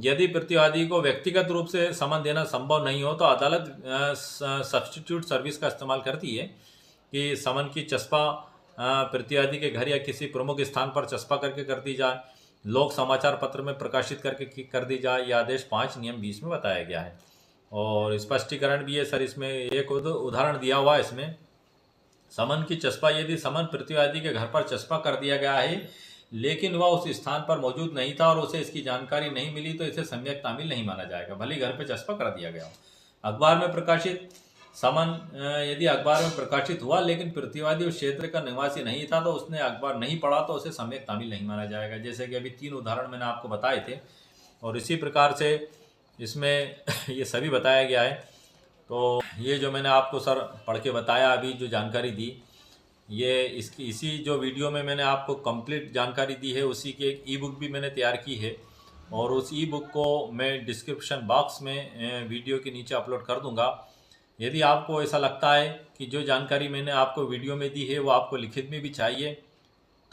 यदि प्रतिवादी को व्यक्तिगत रूप से समन देना संभव नहीं हो तो अदालत सब्स्टिट्यूट सर्विस का इस्तेमाल करती है कि समन की चस्पा प्रतिवादी के घर या किसी प्रमुख स्थान पर चस्पा करके कर दी जाए, लोक समाचार पत्र में प्रकाशित करके कर दी जाए। यह आदेश 5 नियम 20 में बताया गया है। और स्पष्टीकरण भी है सर, इसमें एक उदाहरण दिया हुआ है इसमें। समन की चस्पा, यदि समन प्रतिवादी के घर पर चस्पा कर दिया गया है लेकिन वह उस स्थान पर मौजूद नहीं था और उसे इसकी जानकारी नहीं मिली तो इसे सम्यक तामील नहीं माना जाएगा, भले घर पे चस्पा कर दिया गया हो। अखबार में प्रकाशित समन, यदि अखबार में प्रकाशित हुआ लेकिन प्रतिवादी उस क्षेत्र का निवासी नहीं था तो उसने अखबार नहीं पढ़ा तो उसे सम्यक तामील नहीं माना जाएगा। जैसे कि अभी 3 उदाहरण मैंने आपको बताए थे और इसी प्रकार से इसमें ये सभी बताया गया है। तो ये जो मैंने आपको सर पढ़ के बताया, अभी जो जानकारी दी, ये इसी जो वीडियो में मैंने आपको कंप्लीट जानकारी दी है उसी की एक ई बुक भी मैंने तैयार की है और उस ई बुक को मैं डिस्क्रिप्शन बॉक्स में वीडियो के नीचे अपलोड कर दूंगा। यदि आपको ऐसा लगता है कि जो जानकारी मैंने आपको वीडियो में दी है वो आपको लिखित में भी चाहिए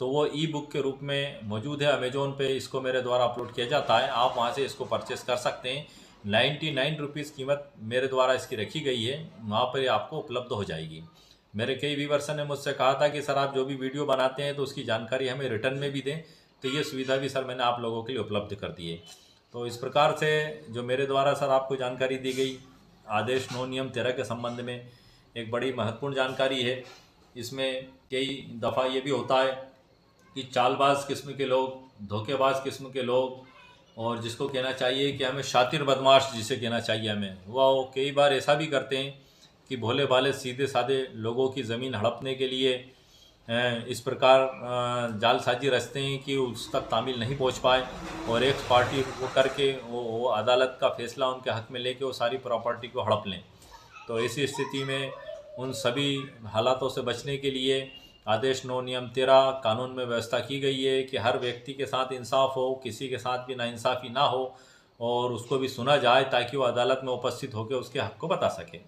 तो वो ई बुक के रूप में मौजूद है। अमेजोन पे इसको मेरे द्वारा अपलोड किया जाता है, आप वहाँ से इसको परचेस कर सकते हैं। 99 रुपीज़ कीमत मेरे द्वारा इसकी रखी गई है, वहाँ पर आपको उपलब्ध हो जाएगी। मेरे कई व्यूअर्स ने मुझसे कहा था कि सर आप जो भी वीडियो बनाते हैं तो उसकी जानकारी हमें रिटर्न में भी दें, तो ये सुविधा भी सर मैंने आप लोगों के लिए उपलब्ध कर दी है। तो इस प्रकार से जो मेरे द्वारा सर आपको जानकारी दी गई आदेश 9 नियम 13 के संबंध में एक बड़ी महत्वपूर्ण जानकारी है। इसमें कई दफ़ा ये भी होता है कि चालबाज किस्म के लोग, धोखेबाज किस्म के लोग, और जिसको कहना चाहिए कि हमें शातिर बदमाश जिसे कहना चाहिए हमें, वह कई बार ऐसा भी करते हैं कि भोले भाले सीधे साधे लोगों की ज़मीन हड़पने के लिए इस प्रकार जालसाजी रचते हैं कि उस तक तामील नहीं पहुंच पाए और एक पार्टी को करके वो अदालत का फैसला उनके हक़ में लेके वो सारी प्रॉपर्टी को हड़प लें। तो ऐसी स्थिति में उन सभी हालातों से बचने के लिए आदेश 9 नियम 13 कानून में व्यवस्था की गई है कि हर व्यक्ति के साथ इंसाफ हो, किसी के साथ भी नाइंसाफ़ी ना हो और उसको भी सुना जाए ताकि वो अदालत में उपस्थित होकर उसके हक़ को बता सके।